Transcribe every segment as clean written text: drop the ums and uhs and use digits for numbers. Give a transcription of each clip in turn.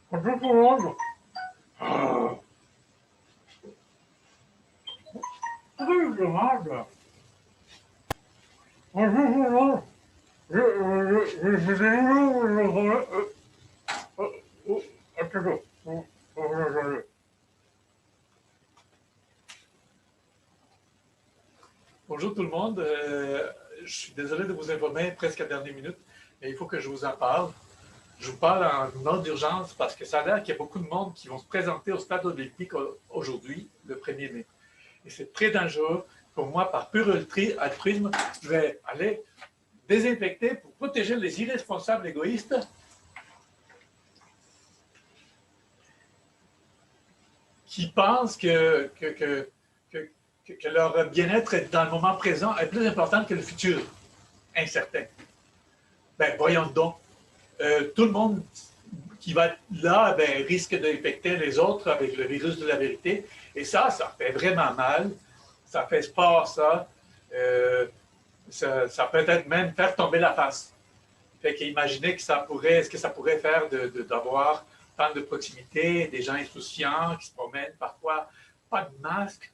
Bonjour tout le monde. Ah, très dommage. Bonjour tout le monde. Attends. Bonjour tout le monde. Je suis désolé de vous informer presque à la dernière minute, mais il faut que je vous en parle. Je vous parle en ordre d'urgence parce que ça a l'air qu'il y a beaucoup de monde qui vont se présenter au stade olympique aujourd'hui, le 1er mai. Et c'est très dangereux. Pour moi, par pur altruisme, je vais aller désinfecter pour protéger les irresponsables égoïstes qui pensent que leur bien-être dans le moment présent est plus important que le futur incertain. Ben, voyons donc. Tout le monde qui va être là risque d'infecter les autres avec le virus de la vérité. Et ça fait vraiment mal. Ça fait sport, ça. Ça peut être même faire tomber la face. Fait qu'imaginez que ce que ça pourrait faire d'avoir tant de proximité, des gens insouciants qui se promènent parfois pas de masque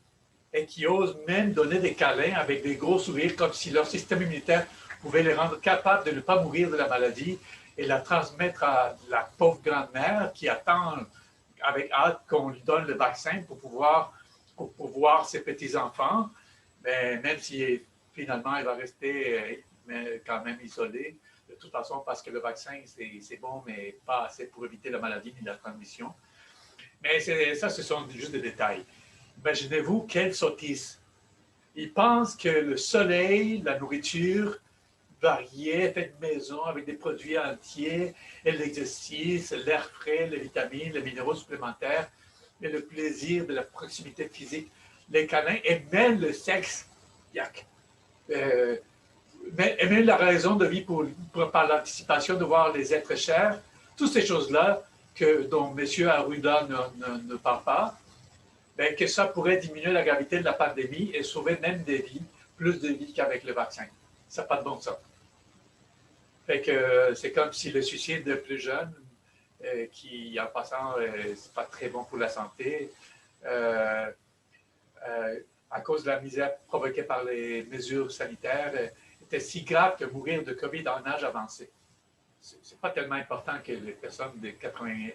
et qui osent même donner des câlins avec des gros sourires comme si leur système immunitaire pouvait les rendre capables de ne pas mourir de la maladie et la transmettre à la pauvre grand-mère qui attend avec hâte qu'on lui donne le vaccin pour voir ses petits-enfants, mais même si finalement il va rester quand même isolé, de toute façon, parce que le vaccin, c'est bon, mais pas assez pour éviter la maladie ni la transmission. Mais ça, ce sont juste des détails. Imaginez-vous quelle sottise. Ils pensent que le soleil, la nourriture variée, faite maison, avec des produits entiers, et l'exercice, l'air frais, les vitamines, les minéraux supplémentaires, et le plaisir de la proximité physique, les câlins, et même le sexe, yak. Et même la raison de vie par l'anticipation de voir les êtres chers, toutes ces choses-là dont M. Arruda ne parle pas, ben, que ça pourrait diminuer la gravité de la pandémie et sauver même des vies, plus de vies qu'avec le vaccin. Ça n'a pas de bon sens. Fait que c'est comme si le suicide de plus jeunes, qui en passant, c'est pas très bon pour la santé, euh, à cause de la misère provoquée par les mesures sanitaires, était si grave que mourir de COVID en âge avancé. C'est pas tellement important que les personnes de 80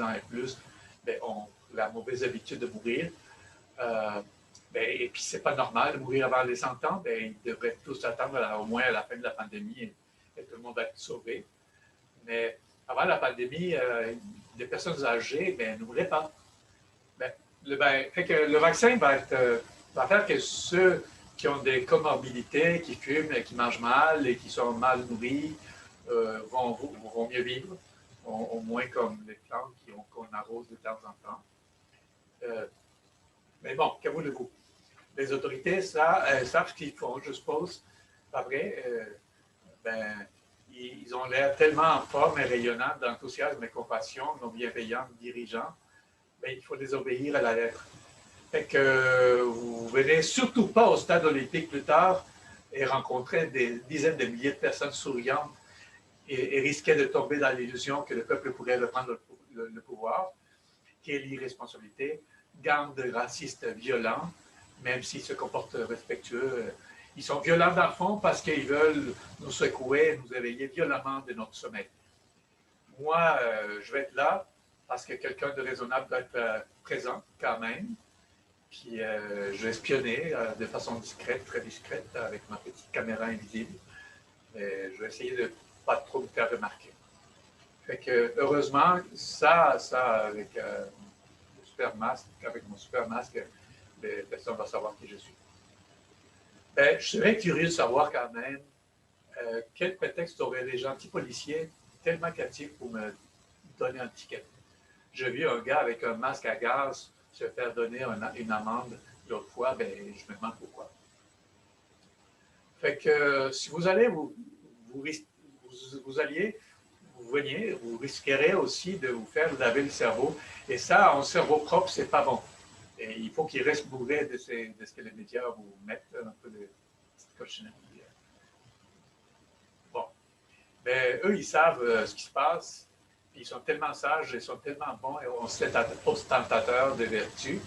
ans et plus ont la mauvaise habitude de mourir. Euh, et puis, c'est pas normal de mourir avant les 100 ans. Ils devraient tous attendre au moins à la fin de la pandémie et tout le monde va être sauvé. Mais avant la pandémie, les personnes âgées ne mourraient pas. Fait que le vaccin va faire que ceux qui ont des comorbidités, qui fument, qui mangent mal et qui sont mal nourris vont mieux vivre, au moins comme les plantes qu'on arrose de temps en temps. Mais bon, que voulez-vous? Les autorités savent ce qu'ils font, je suppose. Pas vrai? Ils ont l'air tellement en forme et rayonnants d'enthousiasme et compassion, nos bienveillants dirigeants. Il faut les obéir à la lettre. Fait que vous ne venez surtout pas au stade olympique plus tard et rencontrer des dizaines de milliers de personnes souriantes et risquer de tomber dans l'illusion que le peuple pourrait reprendre le pouvoir, qui est l'irresponsabilité, gang de racistes violents, même s'ils se comportent respectueux. Ils sont violents dans le fond parce qu'ils veulent nous secouer, nous éveiller violemment de notre sommeil. Moi, je vais être là parce que quelqu'un de raisonnable doit être présent quand même. Puis je vais espionner de façon discrète, très discrète, avec ma petite caméra invisible. Je vais essayer de ne pas trop me faire remarquer. Fait que, heureusement, avec mon super masque, personne ne va savoir qui je suis. Je serais curieux de savoir quand même quel prétexte auraient les gentils policiers tellement captifs pour me donner un ticket. J'ai vu un gars avec un masque à gaz se faire donner une amende l'autre fois, je me demande pourquoi. Fait que si vous allez, vous risquerez aussi de vous faire laver le cerveau. Et ça, en cerveau propre, c'est pas bon. Et il faut qu'il reste bourré de ce que les médias vous mettent, un peu de petite cochonnerie. Bon. Eux, ils savent ce qui se passe. Puis ils sont tellement sages, ils sont tellement bons et ostentateurs de vertu.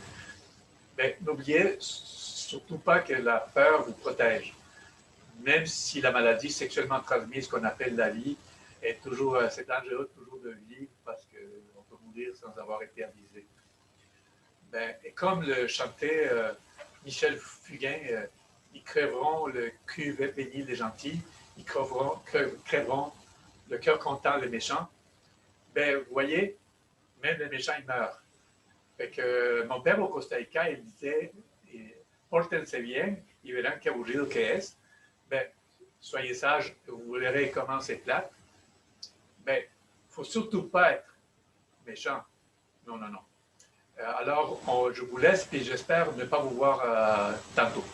Mais n'oubliez surtout pas que la peur vous protège. Même si la maladie sexuellement transmise qu'on appelle la lie est toujours, c'est dangereux toujours de vivre parce qu'on peut mourir sans avoir été avisé. Ben, et comme le chantait Michel Fugain, ils crèveront le cul béni les gentils, ils crèveront le cœur content les méchants. Ben, vous voyez, même les méchants, ils meurent. Fait que mon père au Costa Rica, il disait, portense bien, y verán que aburrido que es. Ben, soyez sages, vous verrez comment c'est plate. Ben, il ne faut surtout pas être méchant. Non, non, non. Alors, je vous laisse et j'espère ne pas vous voir tantôt.